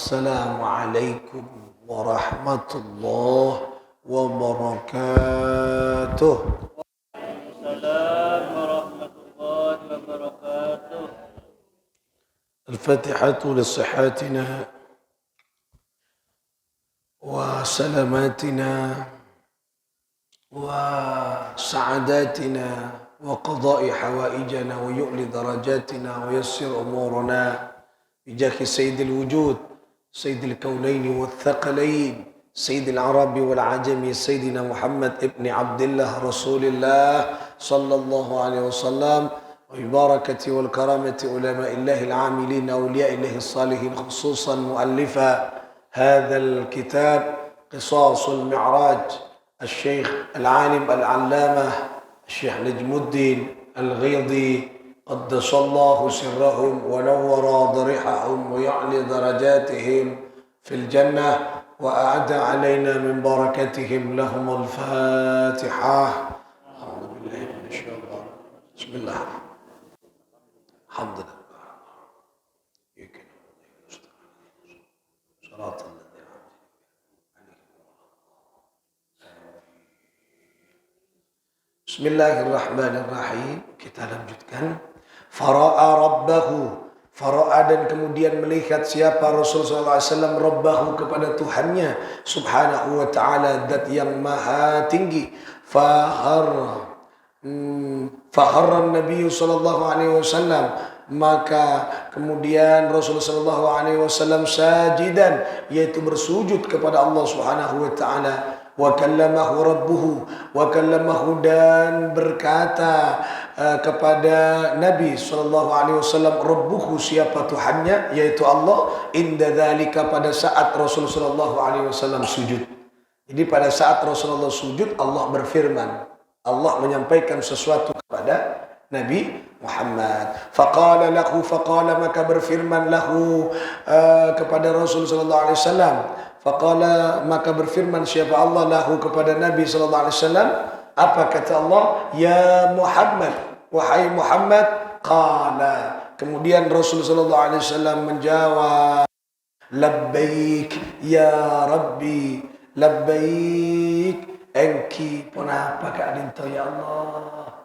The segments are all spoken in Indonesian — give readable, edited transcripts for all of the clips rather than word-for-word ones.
Assalamualaikum warahmatullahi wabarakatuh. Waalaikumsalam warahmatullahi wabarakatuh. Al-Fatihatu li-sihhatina wa salamatina wa sa'adatina wa qada'i hawaijana wa yu'li darajatina wa yassir umurana بجاه سيد الوجود سيد الكونين والثقلين سيد العرب والعجم سيدنا محمد ابن عبد الله رسول الله صلى الله عليه وسلم وببركة والكرامة علماء الله العاملين أولياء الله الصالحين خصوصا مؤلفا هذا الكتاب قصاص المعراج الشيخ العالم العلامة الشيخ نجم الدين الغيضي قدس الله سرهم ونور ضريحهم ويعلي درجاتهم في الجنة وأعد علينا من بركتهم لهم الفاتحة. أعوذ بالله من الشيطان. بسم الله. الحمد لله. صراط الذين Bismillahirrahmanirrahim. Kita lanjutkan. Fara'a rabbahu, fara'a dan kemudian melihat siapa Rasulullah SAW rabbahu kepada Tuhannya subhanahu wa ta'ala, dat yang maha tinggi. Faharra Nabi sallallahu alaihi wasallam, maka kemudian Rasulullah SAW sajidan, yaitu bersujud kepada Allah subhanahu wa ta'ala. Wa kallamahu rabbuhu, wa kallamahu dan berkata kepada Nabi SAW rabbuhu, siapa Tuhannya, yaitu Allah. Inda dzalika, pada saat Rasulullah SAW sujud. Jadi pada saat Rasulullah sujud, Allah berfirman, Allah menyampaikan sesuatu kepada Nabi Muhammad. Faqala lahu, faqala maka berfirman lahu kepada Rasulullah SAW. Faqala maka berfirman siapa Allah lahu kepada Nabi sallallahu alaihi wasallam. Apa kata Allah? Ya Muhammad, wahai Muhammad. Qala, kemudian Rasul sallallahu alaihi wasallam menjawab, labbaik ya Rabbi, labbaik engki punapa kadinto ya Allah,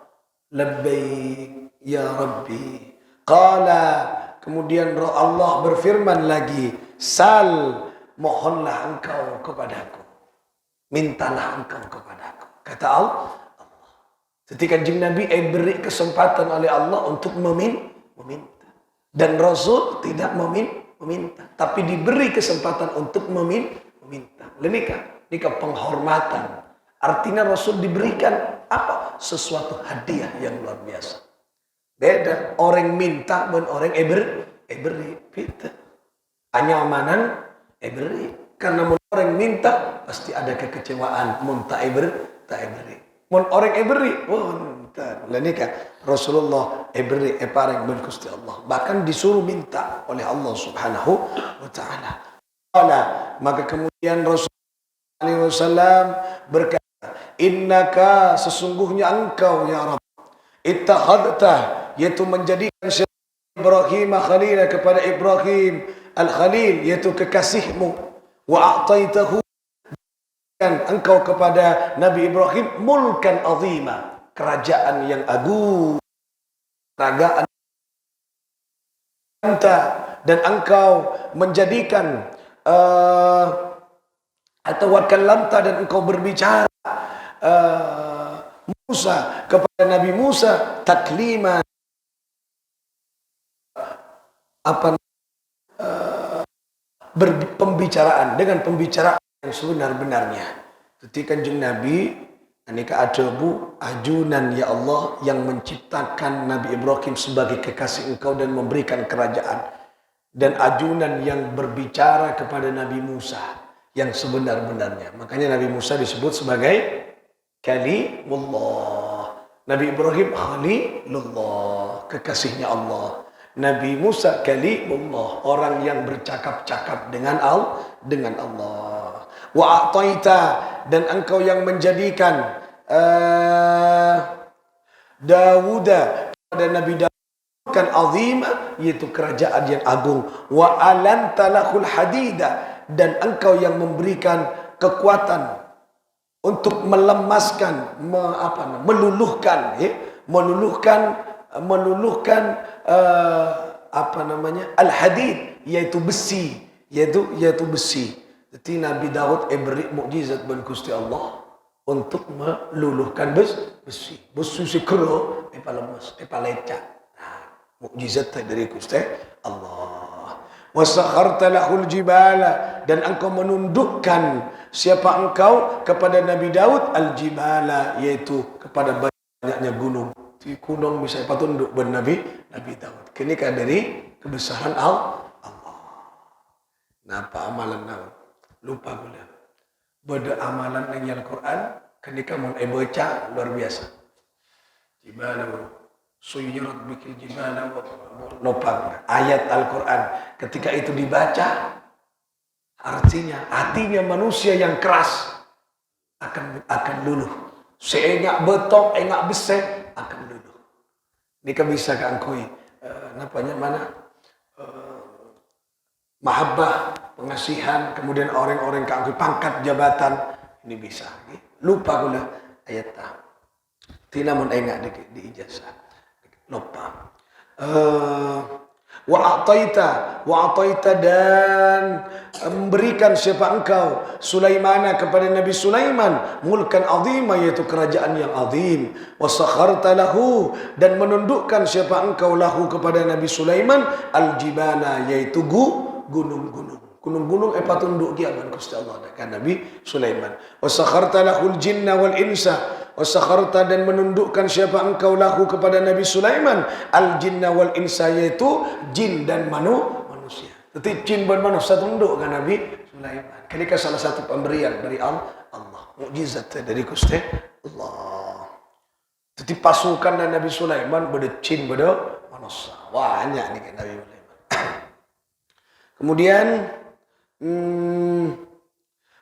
labbaik ya Rabbi. Qala, kemudian Allah berfirman lagi, sal, mohonlah engkau kepadaku, mintalah engkau kepadaku. Kata Allah. Ketika Kanjeng Nabi beri kesempatan oleh Allah untuk meminta. Dan Rasul tidak meminta, tapi diberi kesempatan untuk meminta. Nikah penghormatan. Artinya Rasul diberikan apa? Sesuatu hadiah yang luar biasa. Beda orang minta dan orang beri. Beda. Anyamanan beri. Karena orang minta pasti ada kekecewaan. Mun tak beri. Mun orang beri, nikah Rasulullah beri pareng ben Gusti Allah. Bahkan disuruh minta oleh Allah Subhanahu wa taala. Maka kemudian Rasulullah sallallahu alaihi wasallam berkata, innaka, sesungguhnya engkau ya Rabb, ittakhadta, yaitu menjadikan Ibrahim khalila, kepada Ibrahim al-Khalil, yaitu kekasihmu, wa a'taitahu, dan engkau kepada Nabi Ibrahim mulkan azima, kerajaan yang agung, kerajaan dan engkau menjadikan atau wakallamta, dan engkau berbicara Musa, kepada Nabi Musa taklima, berpembicaraan dengan pembicaraan yang sebenar-benarnya. Ketika Kanjeng Nabi anika adabu ajunan ya Allah yang menciptakan Nabi Ibrahim sebagai kekasih engkau dan memberikan kerajaan, dan ajunan yang berbicara kepada Nabi Musa yang sebenar-benarnya. Makanya Nabi Musa disebut sebagai Kalimullah, Nabi Ibrahim Khalilullah, kekasihnya Allah. Nabi Musa Kalimullah, orang yang bercakap-cakap dengan Allah. Wa a'taita, dan engkau yang menjadikan Dawuda, kepada Nabi Dawud kan azima, yaitu kerajaan yang agung. Wa alanta lahul hadida, dan engkau yang memberikan kekuatan untuk melemaskan, meluluhkan, al-hadid, yaitu besi, yaitu besi. Jadi Nabi Daud beri mukjizat ban Gusti Allah untuk meluluhkan besi. Besi sekero, lemas, lecak. Mukjizat dari Gusti Allah. Wasakharta lahul jibala, dan engkau menundukkan siapa engkau kepada Nabi Daud al-jibala, yaitu kepada banyaknya gunung. Di gunung bisa patunduk ben Nabi Daud. Kini kan dari kebesaran Allah. Napa amalan Daud? Lupa pula. Beda amalan yang Al-Quran, ketika mau baca luar biasa. Jibala suyirat bikil jibala nopang. Ayat Al-Quran ketika itu dibaca, artinya hatinya manusia yang keras akan luluh. Seengak betok, engak besek akan luluh. Ini kan bisa keangkui mahabbah, pengasihan, kemudian orang-orang keangkui pangkat jabatan, ini bisa. Lupa pula ayat tina mun engak di ijazah. Lupa. Wa ataita dan memberikan siapa engkau Sulaimana kepada Nabi Sulaiman mulkan azima, yaitu kerajaan yang azim. Wa sakharta lahu, dan menundukkan siapa engkau lahu kepada Nabi Sulaiman al-jibala, yaitu gunung-gunung patunduk kiaman Gusti Allah kan Nabi Sulaiman. Wa sakharta lahul jinna wal insa, wasakharta, dan menundukkan siapa engkau lahu kepada Nabi Sulaiman al-jinna wal insa, yaitu jin dan manusia. Jadi jin dan manusia tunduk kan Nabi Sulaiman. Ketika salah satu pemberian dari Allah, mukjizat dari Gusti Allah. Jadi pasukan dan Nabi Sulaiman pada jin pada manusia. Banyak nih kan Nabi Sulaiman. Kemudian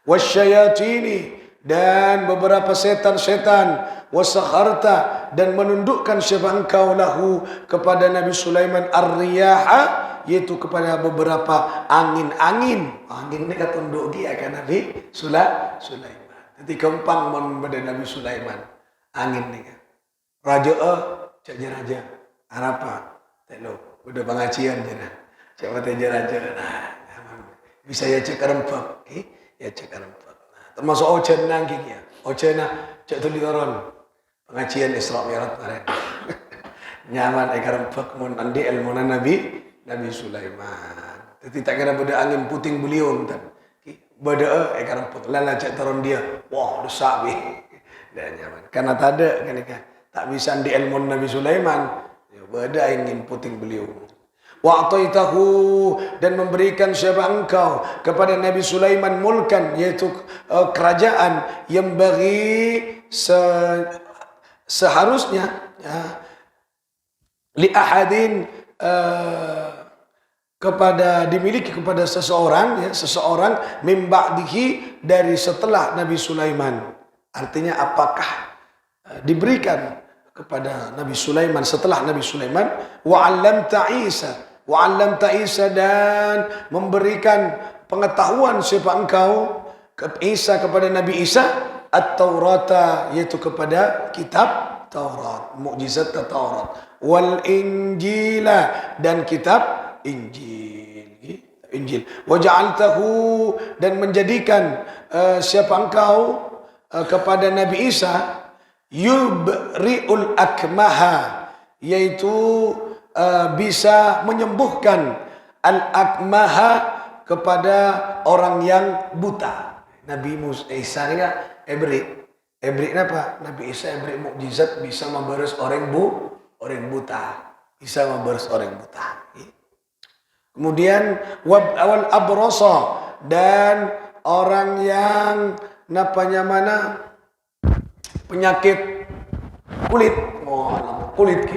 wasyayatini, dan beberapa setan-setan, wasakharta, dan menundukkan siapa engkau lahu kepada Nabi Sulaiman ar-riyaha, yaitu kepada beberapa angin-angin. Angin ini kan tunduk dia kan Nabi Sulaiman. Jadi kempang pada Nabi Sulaiman angin ni kan. Raja raja apa? Telo udah pengajian je nah. Siapa raja nah. Bisa ya cek rempah. Ya cek rempah. Termasuk ojen nang gigi ya. Ojen cek tuli toron. Pengajian Isra Mi'raj kemarin. Nyaman rempah mun andi ilmu Nabi Sulaiman. Jadi tak kira pada angin puting beliung tan. Bada rempah lala cek toron dia. Wah, desak bi. Dan nyaman. Karena tak ada tak bisa andi ilmu Nabi Sulaiman. Ya bada angin puting beliung. Wa ataitahu, dan memberikan siapa engkau kepada Nabi Sulaiman mulkan, yaitu kerajaan yang bagi seharusnya ya, li ahadin dimiliki kepada seseorang min ba'dihi, dari setelah Nabi Sulaiman. Artinya apakah diberikan kepada Nabi Sulaiman setelah Nabi Sulaiman. Wa 'allamta Isa, dan memberikan pengetahuan siapa engkau Isa kepada Nabi Isa at-Taurata, yaitu kepada kitab Taurat, mukjizat Taurat, wal Injila, dan kitab Injil. Wa ja'altahu, dan menjadikan siapa engkau kepada Nabi Isa yubri'ul akmaha, yaitu bisa menyembuhkan al-akmaha, kepada orang yang buta. Nabi Isa ini ebri apa? Nabi Isa ebri mukjizat, bisa membalas orang buta, bisa membalas orang buta. Kemudian wal abrasa, dan orang yang penyakit kulit. Kulit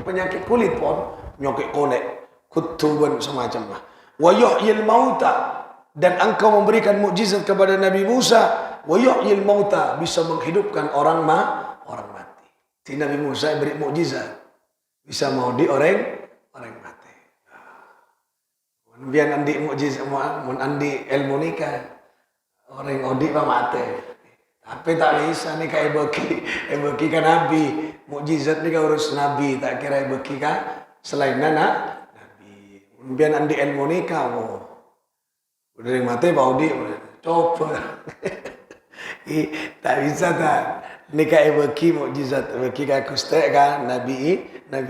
penyakit kulit pun nyokek kolek kutuban semacam lah. Wa yuhyil mauta, dan engkau memberikan mukjizat kepada Nabi Musa. Wa yuhyil mauta, bisa menghidupkan orang mati. Di Nabi Musa beri mukjizat. Bisa mau di orang mati. Biar andi mukjizat mun andi ilmu nikah orang odi pa mati. Tapi tak bisa nikah ibeki kan nabi. Mukjizat nikah urus nabi, tak kira ibeki kan selain nabi. Biar andi ilmu nikah udah mati pa odi coba. Tak bisa tak nikah ibeki mukjizat ibeki ka kustek kan Nabi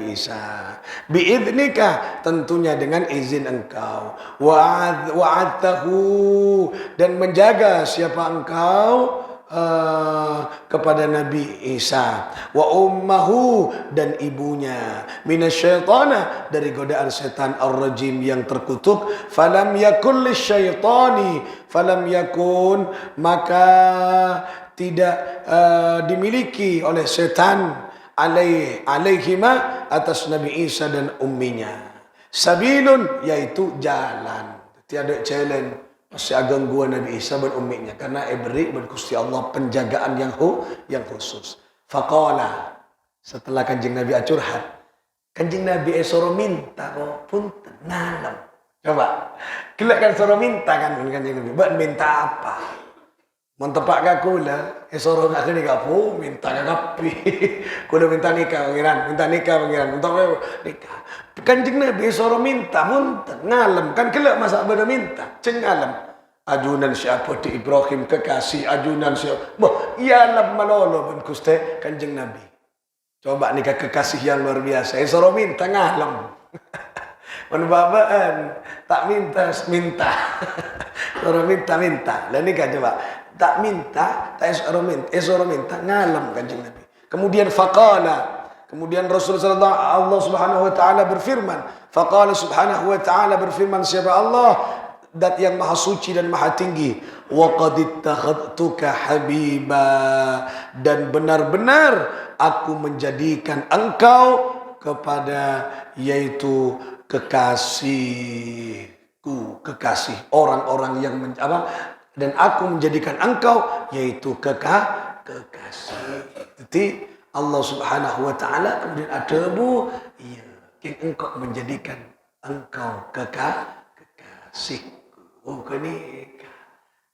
Isa. Biidnika tentunya dengan izin engkau. Wa'adtahu dan menjaga siapa engkau kepada Nabi Isa. Wa ummahu dan ibunya minasyaitana dari godaan setan ar-rajim yang terkutuk. Falam yakun lisyaitani falam yakun maka tidak dimiliki oleh setan alaihima atas Nabi Isa dan umminya sabilun yaitu jalan. Tiada jalan masih agak gua Nabi Isa dan umminya karena beri berkusti Allah penjagaan yang khusus. Faqala setelah kanjeng Nabi curhat, kanjeng Nabi soro minta kok pun nalam. Coba kelak kan soro minta kan kanjeng Nabi, buat minta apa? Mentepak ka kula, soro ka kini kapu minta ka kapi. Kula minta nikah pangeran, untuk nikah. Kanjeng Nabi soro minta pun ngalem kan kelak masa beda minta, ceng ngalem. Ajunan siapa di Ibrahim kekasih ajunan siapa? Boh, ialah malolo ben kuste kanjeng Nabi. Coba nikah kekasih yang luar biasa. Soro minta ngalem. Menbabaan tak minta. Soro minta. Lah nikah coba. Tak minta, tak esoro minta ngalem kanjeng Nabi. Kemudian faqala, kemudian Rasulullah Allah Subhanahu wa taala berfirman, faqala Subhanahu wa taala berfirman siapa Allah dat yang maha suci dan maha tinggi, wa qad ittakhadtuka habiba dan benar-benar aku menjadikan engkau kepada yaitu kekasihku, kekasih orang-orang yang dan aku menjadikan engkau yaitu kekasih. Jadi Allah Subhanahu wa taala kemudian adabu yang engkau menjadikan engkau kekasihku. Oh kini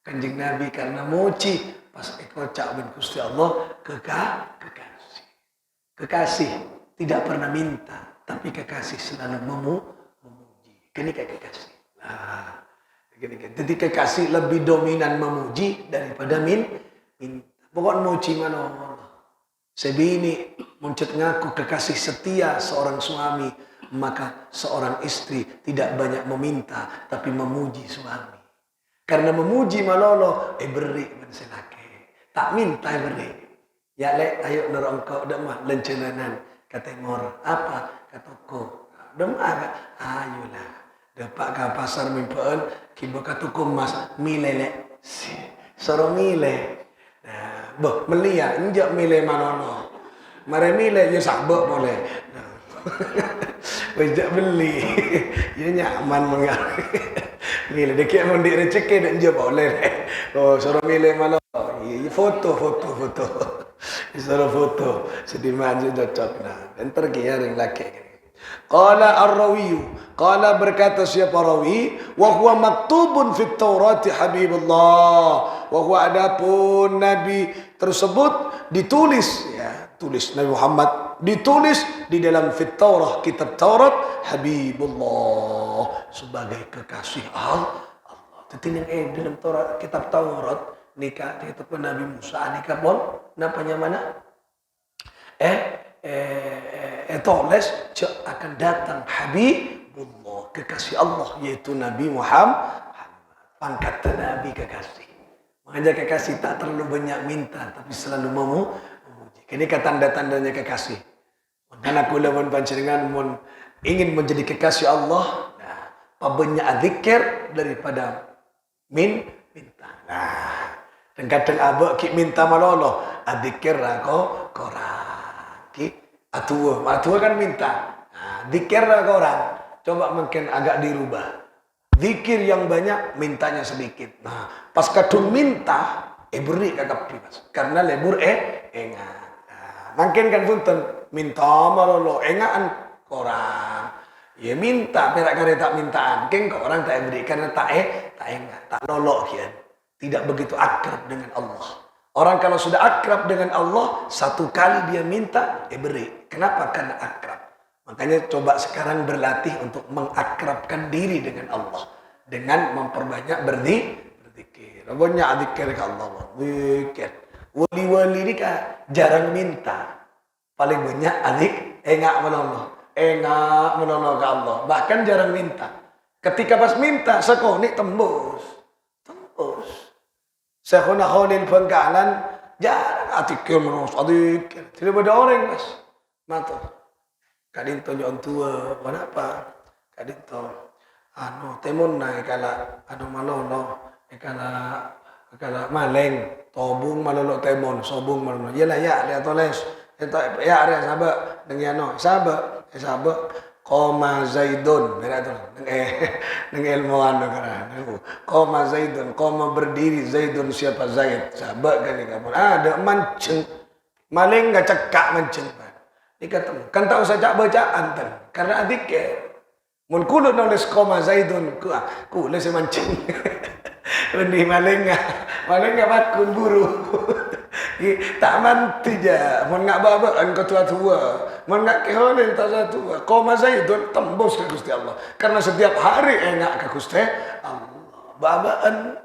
kanjeng Nabi karena muji pas ekocak ben Gusti Allah kekasih. Kekasih tidak pernah minta tapi kekasih selalu memuji. Kini kayak kekasih. Nah, jadi kekasih lebih dominan memuji daripada minta. Pokok muji mana Allah. Sebini muncul ngaku kekasih setia seorang suami, maka seorang istri tidak banyak meminta tapi memuji suami. Karena memuji malolo beri menselake. Tak minta beri. Ya le ayo dorong kau demah lencenanan kata mor apa kataku demah ayolah. Dapat ke pasar mimpian, kiba katukum mas milele, soro mile, boh melia, injak mile manono, mare mile ya sabuk boleh, bejak beli, ya nyaman mengal, mile dekat mundi rezeki dan injak boleh, oh soro mile manono, foto, soro foto, sedih maju cocok nah, enter kiaring laki. Qala ar-rawiyu, qala berkata siapa rawi, wa huwa maktubun fit Taurati Habibullah. Wa huwa adapun nabi tersebut ditulis tulis Nabi Muhammad ditulis di dalam fit Taurah kitab Taurat Habibullah sebagai kekasih Allah. Tetin yang dalam Taurat kitab Taurat nikah kitab Nabi Musa nikah pun namanya mana? Tulis akan datang Habibullah kekasih Allah yaitu Nabi Muhammad pangkat Nabi kekasih. Makanya kekasih tak terlalu banyak minta tapi selalu memuji. Ini tanda-tandanya kekasih. Karena aku lawan panjenengan ingin menjadi kekasih Allah, nah, banyak zikir daripada minta. Nah, dan kadang abak ki minta malolo, adzikir rako korang ki Atua kan minta. Nah, zikir orang. Coba mungkin agak dirubah. Zikir yang banyak, mintanya sedikit. Nah, pas kadung minta, beri kakak pribas. Karena lebur engat. Nah, mungkin kan punten minta malolo engaan orang. Ya minta perak kare tak mintaan. Keng kok orang tak beri karena tak enggak, tak lolok kian. Tidak begitu akrab dengan Allah. Orang kalau sudah akrab dengan Allah, satu kali dia minta, beri. Kenapa? Karena akrab. Makanya coba sekarang berlatih untuk mengakrabkan diri dengan Allah. Dengan memperbanyak berzikir. Banyak zikir ke Allah. Zikir. Wali-wali ini kan jarang minta. Paling banyak enggak menolong. Enggak menolong ke Allah. Bahkan jarang minta. Ketika pas minta, sekonik tembus. Syekhuna Khalil Bangkalan jarang atikir menolong. Adikir. Tidak ada orang mas. Matur. Kadinto nyon tua. Kenapa? Kadinto. Temun na ikala. Malono. Ikala maleng. Tobung malolo temon. Sobung malolo. Yalah ya. Lihat toles. Ya ada sahabat dengan sahabat koma zaidun dengan ilmuwan negara koma zaidun koma berdiri zaidun siapa zaid sahabat kan kamu ada mancing maling nggak cekak mancing ini ketemu kan tak usah cak bacaan kan karena adik mun kulo nulis koma zaidun ku les mancing ini maling nggak bakun buru tak manti je mun ngak babaan ke tua-tua mun ngak keholen tak tua koma zaidun tembus ke Gusti Allah karena setiap hari engak ke Gusti Allah babaan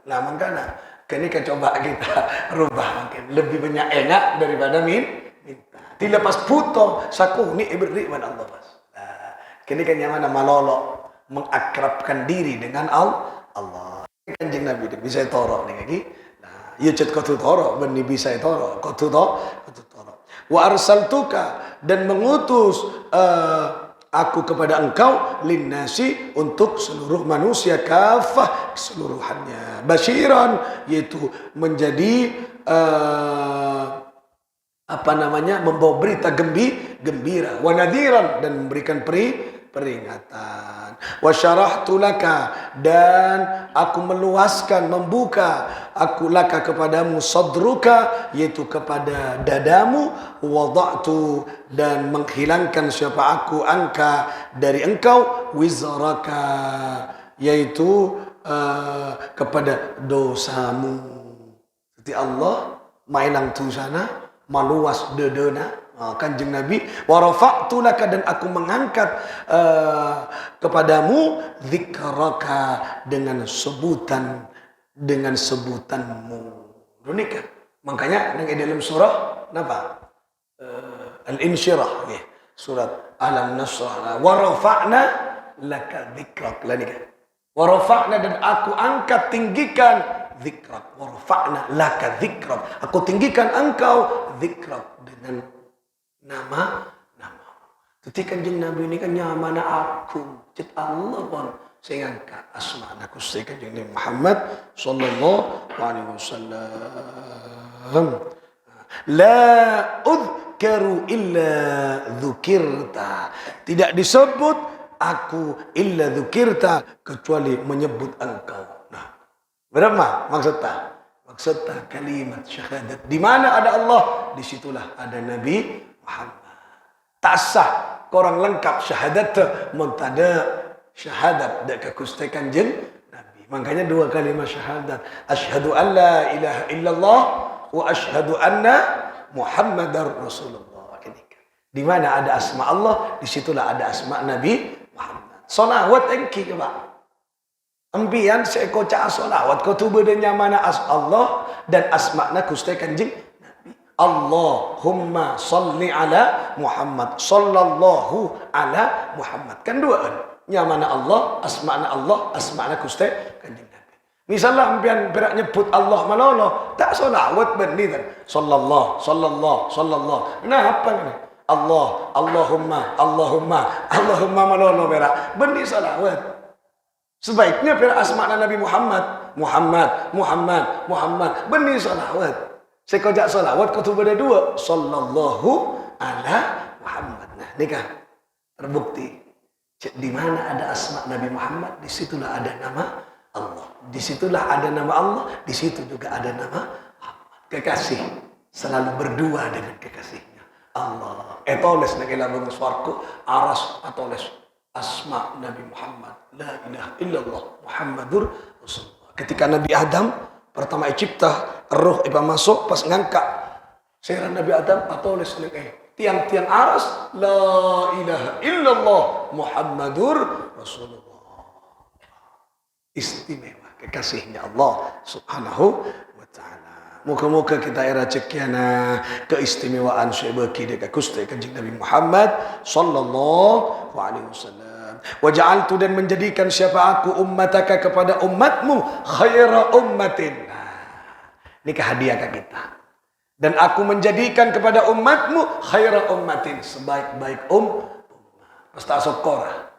nah makanya kini kan coba kita rubah makin lebih banyak engak daripada minta dilepas puto saku ni beri mana Allah mas nah kini kan yang mana malolo mengakrabkan diri dengan Allah kanjeng Nabi bisa toro nih lagi ya cet kau tu toro, benih bisa toro, kau tu toro. Wa arsaltuka dan mengutus aku kepada engkau linnasi untuk seluruh manusia kafah keseluruhannya. Basyiran yaitu menjadi membawa berita gembira. Wa nadhiran dan memberikan peringatan. Wa syarahtu laka dan aku meluaskan membuka aku laka kepadamu sadruka yaitu kepada dadamu wada'tu dan menghilangkan siapa aku angka dari engkau wizraka yaitu kepada dosamu. Jadi Allah mailang tu sana maluas dedena kanjeng Nabi wa rafa'tu laka dan aku mengangkat kepadamu zikraka dengan sebutanmu. Unik kan? Makanya di dalam surah apa? Al-Insyirah ya. Surat Alam Nasrah wa rafa'na laka dzikrak lanika. Wa rafa'na dan aku angkat tinggikan dzikrak. Wa rafa'na laka dzikrak. Aku tinggikan engkau dzikrak dengan nama. Jadi kanjeng Nabi ini kan nyamana aku. Cik Allah pun saya angkat asma aku saya kanjeng Nabi Muhammad sallallahu alaihi wasallam. La udkaru illa dzukirta. Tidak disebut aku illa dzukirta kecuali menyebut engkau. Nah, berapa maksudnya? Maksudnya kalimat syahadat. Di mana ada Allah, di situlah ada Nabi Muhammad. Tak sah korang lengkap syahadat muntada syahadat dak kuste kanjeng Nabi. Makanya dua kalimat syahadat. Asyhadu an la ilaha illallah wa asyhadu anna Muhammadar Rasulullah. Di mana ada asma Allah, di situlah ada asma Nabi Muhammad. Salawat engki ke Pak. Ambian seeko ca salawat ko tu bedanya mana as Allah dan asma'na kuste kanjeng Allahumma salli ala Muhammad sallallahu ala Muhammad kan dua nyamana Allah asma'na kuste kanjeng Nabi misalnya ampian berak nyebut Allah malolo tak solawat benih kan sallallahu nah apa ini Allahumma malolo berak benih solawat sebaiknya berak asma'na Nabi Muhammad benih solawat. Saya kojak salawat kau tu benda dua sallallahu ala Muhammad. Nah, ini kan terbukti di mana ada asma Nabi Muhammad, di situlah ada nama Allah. Di situlah ada nama Allah, di situ juga ada nama Muhammad. Kekasih selalu berdua dengan kekasihnya. Allah. Etoles nak ilabung swarku aras atoles asma Nabi Muhammad. La ilaha illallah Muhammadur Rasulullah. Ketika Nabi Adam pertama cipta roh iba masuk pas ngangkat seran Nabi Adam atoles nak tiang-tiang aras la ilaha illallah Muhammadur Rasulullah. Istimewa kekasihnya Allah Subhanahu wa taala. Moga-moga kita era cekiana keistimewaan sebeki dekat Gusti Kanjeng Nabi Muhammad sallallahu alaihi wasallam. Wa ja'altu dan menjadikan siapa aku ummataka kepada umatmu khaira ummatin. Ini hadiah ke kita. Dan aku menjadikan kepada umatmu khaira ummatin, sebaik-baik pasta asokora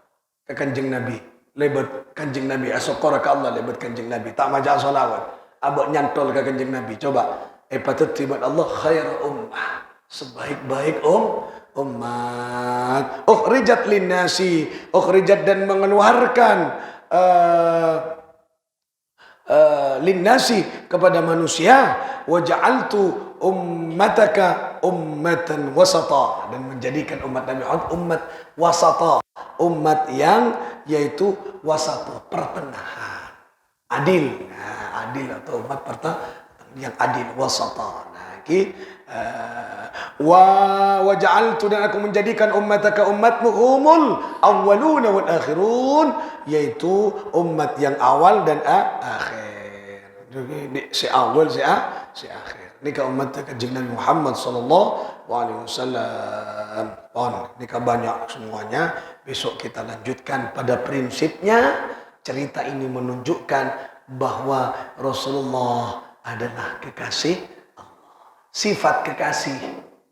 ke Kanjeng Nabi. Lebat Kanjeng Nabi asokora ke Allah lebat Kanjeng Nabi tak maja salawat abak nyantol ke Kanjeng Nabi coba patut tibat Allah khair ummah sebaik-baik umat ukhrijat linnasi ukhrijat dan mengeluarkan linnasi kepada manusia wa ja'altu ummataka ummatan wasata dan menjadikan umat Nabi umat wasata umat yang yaitu wasata pertengahan adil adil atau umat yang adil wasata wa ja'altu dan aku menjadikan ummataka umatmu humul awwaluna wal akhirun yaitu umat yang awal dan akhir si awal si akhir nikah umat Kanjeng Nabi Muhammad sallallahu alaihi wasallam. Nikah banyak semuanya. Besok kita lanjutkan pada prinsipnya. Cerita ini menunjukkan bahwa Rasulullah adalah kekasih Allah. Sifat kekasih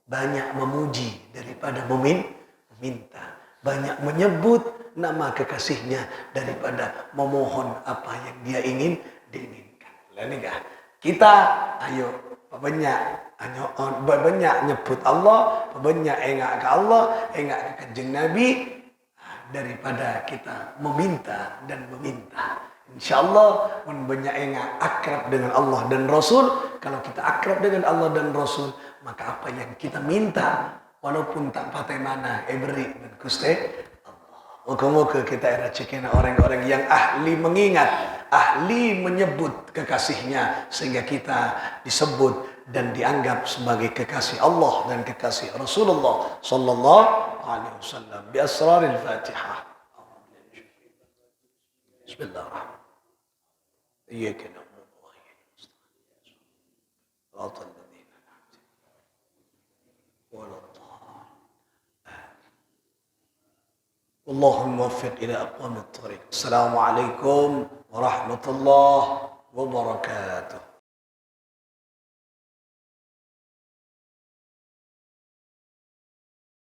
banyak memuji daripada meminta. Banyak menyebut nama kekasihnya daripada memohon apa yang dia diinginkan. Nikah kita ayo banyak nyebut Allah, banyak engak ke Allah, engak ke Kanjeng Nabi daripada kita meminta dan meminta. InsyaAllah banyak engak akrab dengan Allah dan Rasul. Kalau kita akrab dengan Allah dan Rasul, maka apa yang kita minta walaupun tak patai mana beri dan Gusti Allah. Moga-moga kita era cekena orang-orang yang ahli mengingat, ahli menyebut kekasihnya sehingga kita disebut dan dianggap sebagai kekasih Allah dan kekasih Rasulullah sallallahu alaihi wasallam bi asraril Fatihah. Bismillahirrahmanirrahim. Iyyaka na'budu wa iyyaka nasta'in. Shiratal ladzina an'amta 'alaihim ghairil Allahumma muwaffiq ila aqwamit thariq. Assalamualaikum warahmatullahi wabarakatuh.